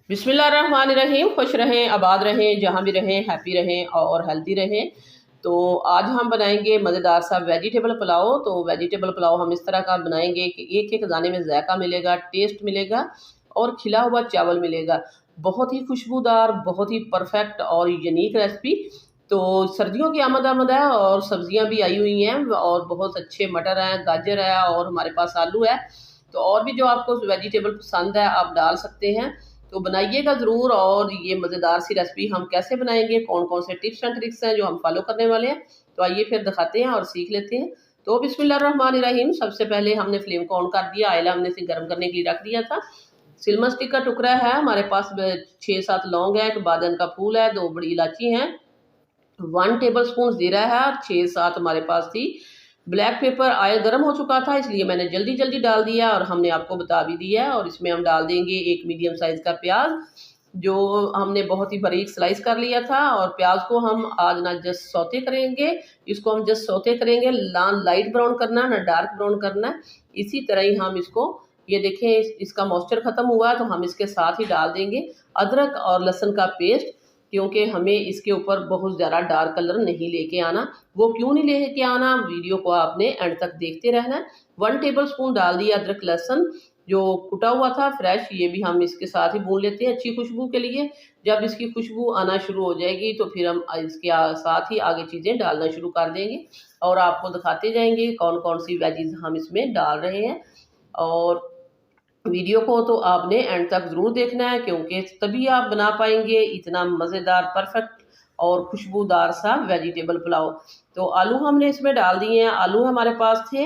बिस्मिल्लाहिर्रहमानिर्रहीम। खुश रहें, आबाद रहें, जहाँ भी रहें हैप्पी रहें और हेल्दी रहें। तो आज हम बनाएंगे मज़ेदार सा वेजिटेबल पुलाव। तो वेजिटेबल पुलाव हम इस तरह का बनाएंगे कि एक एक दाने में जायका मिलेगा, टेस्ट मिलेगा और खिला हुआ चावल मिलेगा। बहुत ही खुशबूदार, बहुत ही परफेक्ट और यूनिक रेसिपी। तो सर्दियों की आमद है और सब्जियां भी आई हुई हैं और बहुत अच्छे मटर हैं, गाजर है और हमारे पास आलू है। तो और भी जो आपको वेजिटेबल पसंद है आप डाल सकते हैं। तो बनाइएगा ज़रूर। और ये मज़ेदार सी रेसिपी हम कैसे बनाएंगे, कौन कौन से टिप्स एंड ट्रिक्स हैं जो हम फॉलो करने वाले हैं, तो आइए फिर दिखाते हैं और सीख लेते हैं। तो बिस्मिल्लाहिर्रहमानिर्रहीम। सबसे पहले हमने फ्लेम को ऑन कर दिया, ऑयल हमने इसे गर्म करने के लिए रख दिया था। सिल्वर स्टिक का टुकड़ा है हमारे पास, 6-7 लौंग है, एक बादन का फूल है, 2 बड़ी इलायची हैं, 1 टेबल स्पून जीरा है और 6-7 हमारे पास थी ब्लैक पेपर। ऑयल गर्म हो चुका था इसलिए मैंने जल्दी जल्दी डाल दिया और हमने आपको बता भी दिया है। और इसमें हम डाल देंगे एक मीडियम साइज का प्याज जो हमने बहुत ही बारीक स्लाइस कर लिया था। और प्याज को हम आज ना जस्ट सौते करेंगे, इसको हम जस्ट सौते करेंगे, ना लाइट ब्राउन करना ना डार्क ब्राउन करना। इसी तरह ही हम इसको, ये देखें इसका मॉइस्चर खत्म हुआ है तो हम इसके साथ ही डाल देंगे अदरक और लहसुन का पेस्ट, क्योंकि हमें इसके ऊपर बहुत ज़्यादा डार्क कलर नहीं लेके आना। वो क्यों नहीं लेके आना, वीडियो को आपने एंड तक देखते रहना है। 1 टेबल स्पून डाल दिया अदरक लहसुन जो कुटा हुआ था फ्रेश, ये भी हम इसके साथ ही भून लेते हैं अच्छी खुशबू के लिए। जब इसकी खुशबू आना शुरू हो जाएगी तो फिर हम इसके साथ ही आगे चीज़ें डालना शुरू कर देंगे और आपको दिखाते जाएंगे कौन कौन सी वेजीज हम इसमें डाल रहे हैं। और वीडियो को तो आपने एंड तक ज़रूर देखना है, क्योंकि तभी आप बना पाएंगे इतना मज़ेदार, परफेक्ट और खुशबूदार सा वेजिटेबल पुलाव। तो आलू हमने इसमें डाल दिए हैं। आलू हमारे पास थे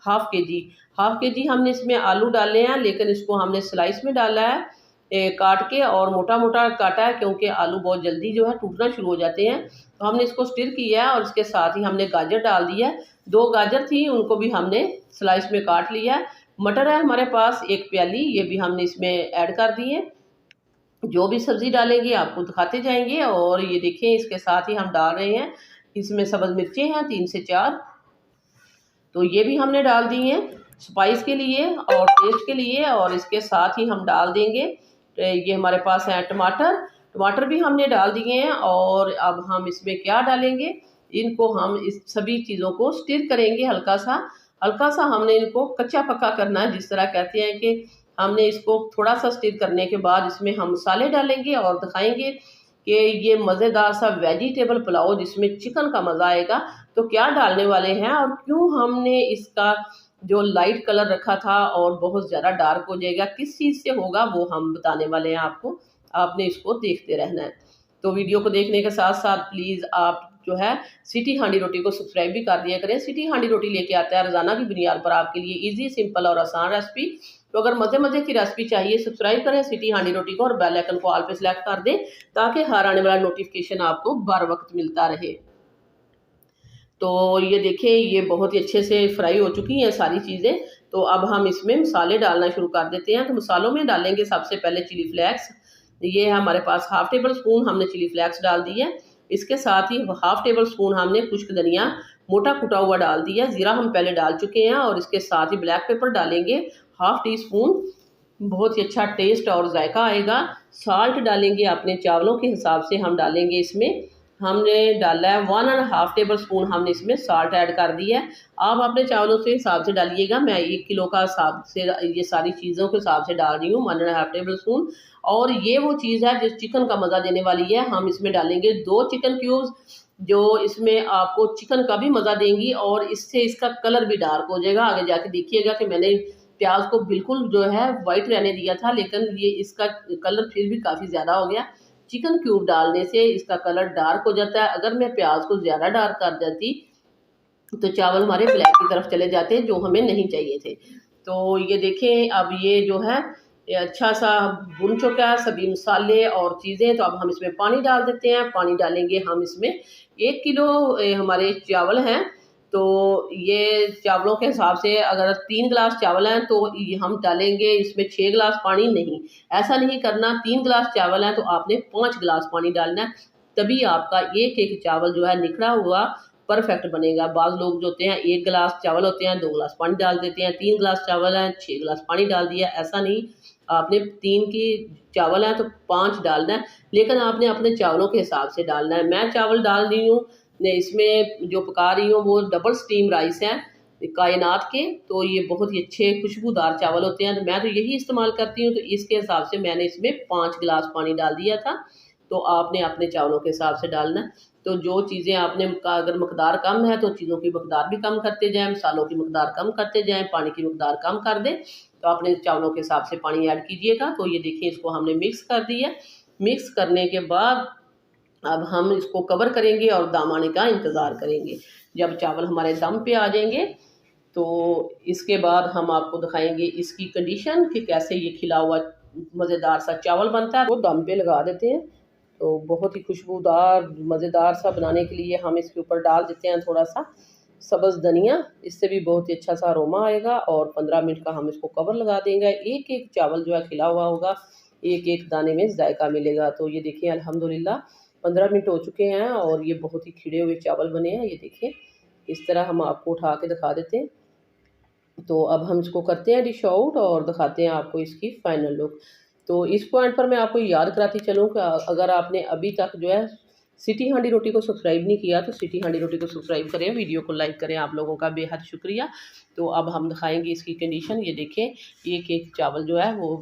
हाफ के जी हमने इसमें आलू डाले हैं, लेकिन इसको हमने स्लाइस में डाला है, काट के और मोटा मोटा काटा है, क्योंकि आलू बहुत जल्दी जो है टूटना शुरू हो जाते हैं। तो हमने इसको स्टिर किया है और इसके साथ ही हमने गाजर डाल दिया है। 2 गाजर थी उनको भी हमने स्लाइस में काट लिया है। मटर है हमारे पास 1 प्याली, ये भी हमने इसमें ऐड कर दी है। जो भी सब्जी डालेंगे आपको दिखाते जाएंगे। और ये देखें इसके साथ ही हम डाल रहे हैं, इसमें सब्ज मिर्चें हैं 3 से 4, तो ये भी हमने डाल दी हैं स्पाइस के लिए और टेस्ट के लिए। और इसके साथ ही हम डाल देंगे, ये हमारे पास है टमाटर भी हमने डाल दिए हैं। और अब हम इसमें क्या डालेंगे, इनको हम इस सभी चीज़ों को स्टिर करेंगे हल्का सा हमने इनको कच्चा पक्का करना है, जिस तरह कहते हैं कि हमने इसको थोड़ा सा स्टिर करने के बाद इसमें हम मसाले डालेंगे और दिखाएंगे कि ये मज़ेदार सा वेजिटेबल पुलाव जिसमें चिकन का मज़ा आएगा। तो क्या डालने वाले हैं और क्यों हमने इसका जो लाइट कलर रखा था और बहुत ज़्यादा डार्क हो जाएगा, किस चीज़ से होगा वो हम बताने वाले हैं आपको। आपने इसको देखते रहना है। तो वीडियो को देखने के साथ साथ प्लीज़ आप जो है सिटी हांडी रोटी को सब्सक्राइब भी कर दिया करें। सिटी हांडी रोटी लेके आता है रोज़ाना की बुनियाद पर आपके लिए ईजी, सिंपल और आसान रेसिपी। तो अगर मज़े की रेसिपी चाहिए सब्सक्राइब करें सिटी हांडी रोटी को और बेल आइकन को ऑल पे सेलेक्ट कर दें, ताकि हर आने वाला नोटिफिकेशन आपको बर वक्त मिलता रहे। तो ये देखें ये बहुत ही अच्छे से फ्राई हो चुकी हैं सारी चीज़ें। तो अब हम इसमें मसाले डालना शुरू कर देते हैं। तो मसालों में डालेंगे सबसे पहले चिली फ्लेक्स, ये है हमारे पास हाफ टेबल स्पून हमने चिली फ्लेक्स डाल दी है। इसके साथ ही हाफ टेबल स्पून हमने खुश्क धनिया मोटा कुटा हुआ डाल दिया। ज़ीरा हम पहले डाल चुके हैं और इसके साथ ही ब्लैक पेपर डालेंगे हाफ टी स्पून, बहुत ही अच्छा टेस्ट और जायका आएगा। साल्ट डालेंगे अपने चावलों के हिसाब से हम डालेंगे, इसमें हमने डाला है 1.5 टेबल स्पून हमने इसमें साल्ट ऐड कर दिया है। आप अपने चावलों से हिसाब से डालिएगा, मैं 1 किलो का हिसाब से ये सारी चीज़ों के हिसाब से डाल रही हूँ 1.5 टेबल स्पून। और ये वो चीज़ है जो चिकन का मज़ा देने वाली है। हम इसमें डालेंगे 2 चिकन क्यूब्स जो इसमें आपको चिकन का भी मज़ा देंगी और इससे इसका कलर भी डार्क हो जाएगा। आगे जाके देखिएगा कि मैंने प्याज को बिल्कुल जो है वाइट रहने दिया था, लेकिन ये इसका कलर फिर भी काफ़ी ज़्यादा हो गया। चिकन क्यूब डालने से इसका कलर डार्क हो जाता है। अगर मैं प्याज को ज़्यादा डार्क कर देती तो चावल हमारे ब्लैक की तरफ चले जाते, जो हमें नहीं चाहिए थे। तो ये देखें अब ये जो है ये अच्छा सा भुन चुका है सभी मसाले और चीज़ें। तो अब हम इसमें पानी डाल देते हैं। पानी डालेंगे हम इसमें 1 किलो हमारे चावल हैं, तो ये चावलों के हिसाब से अगर 3 गिलास चावल हैं तो ये हम डालेंगे इसमें 6 गिलास पानी नहीं, ऐसा नहीं करना। 3 गिलास चावल हैं तो आपने 5 गिलास पानी डालना है, तभी आपका एक एक चावल जो है निखरा हुआ परफेक्ट बनेगा। बाज़ लोग जो होते हैं 1 गिलास चावल होते हैं 2 गिलास पानी डाल देते हैं, 3 गिलास चावल हैं 6 गिलास पानी डाल दिया, ऐसा नहीं। आपने 3 की चावल है तो 5 डालना है, लेकिन आपने अपने चावलों के हिसाब से डालना है। मैं चावल डाल रही हूँ इसमें जो पका रही हूँ वो डबल स्टीम राइस है कायनात के, तो ये बहुत ही अच्छे खुशबूदार चावल होते हैं, तो मैं तो यही इस्तेमाल करती हूँ। तो इसके हिसाब से मैंने इसमें 5 गिलास पानी डाल दिया था। तो आपने अपने चावलों के हिसाब से डालना है। तो जो चीज़ें आपने का अगर मकदार कम है तो चीज़ों की मकदार भी कम करते जाएँ, मसालों की मकदार कम करते जाएँ, पानी की मकदार कम कर दें। तो अपने चावलों के हिसाब से पानी ऐड कीजिएगा। तो ये देखिए इसको हमने मिक्स कर दिया। मिक्स करने के बाद अब हम इसको कवर करेंगे और दम आने का इंतज़ार करेंगे। जब चावल हमारे दम पे आ जाएंगे तो इसके बाद हम आपको दिखाएंगे इसकी कंडीशन कि कैसे ये खिला हुआ मज़ेदार सा चावल बनता है। वो दम पे लगा देते हैं। तो बहुत ही खुशबूदार मज़ेदार सा बनाने के लिए हम इसके ऊपर डाल देते हैं थोड़ा सा सब्ज़ धनिया, इससे भी बहुत ही अच्छा सा अरोमा आएगा। और 15 मिनट का हम इसको कवर लगा देंगे। एक एक चावल जो है खिला हुआ होगा, एक एक दाने में जायका मिलेगा। तो ये देखिए अल्हम्दुलिल्लाह 15 मिनट हो चुके हैं और ये बहुत ही खिले हुए चावल बने हैं। ये देखिए इस तरह हम आपको उठा के दिखा देते हैं। तो अब हम इसको करते हैं डिश आउट और दिखाते हैं आपको इसकी फाइनल लुक। तो इस पॉइंट पर मैं आपको याद कराती चलूँ कि अगर आपने अभी तक जो है सिटी हांडी रोटी को सब्सक्राइब नहीं किया तो सिटी हांडी रोटी को सब्सक्राइब करें, वीडियो को लाइक करें। आप लोगों का बेहद शुक्रिया। तो अब हम दिखाएंगे इसकी कंडीशन। ये देखें एक एक चावल जो है वो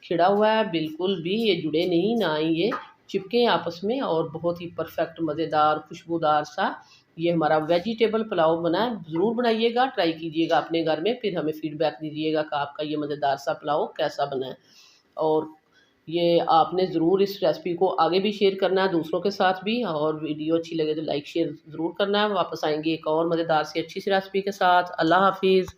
खिड़ा हुआ है, बिल्कुल भी ये जुड़े नहीं, ना ही ये चिपके आपस में, और बहुत ही परफेक्ट मज़ेदार खुशबूदार सा ये हमारा वेजिटेबल पुलाव बना है। ज़रूर बनाइएगा, ट्राई कीजिएगा अपने घर में, फिर हमें फीडबैक दीजिएगा कि आपका ये मज़ेदार सा पुलाव कैसा बना है। और ये आपने ज़रूर इस रेसिपी को आगे भी शेयर करना है दूसरों के साथ भी, और वीडियो अच्छी लगे तो लाइक शेयर ज़रूर करना है। वापस आएंगे एक और मज़ेदार सी अच्छी सी रेसिपी के साथ। अल्लाह हाफिज़।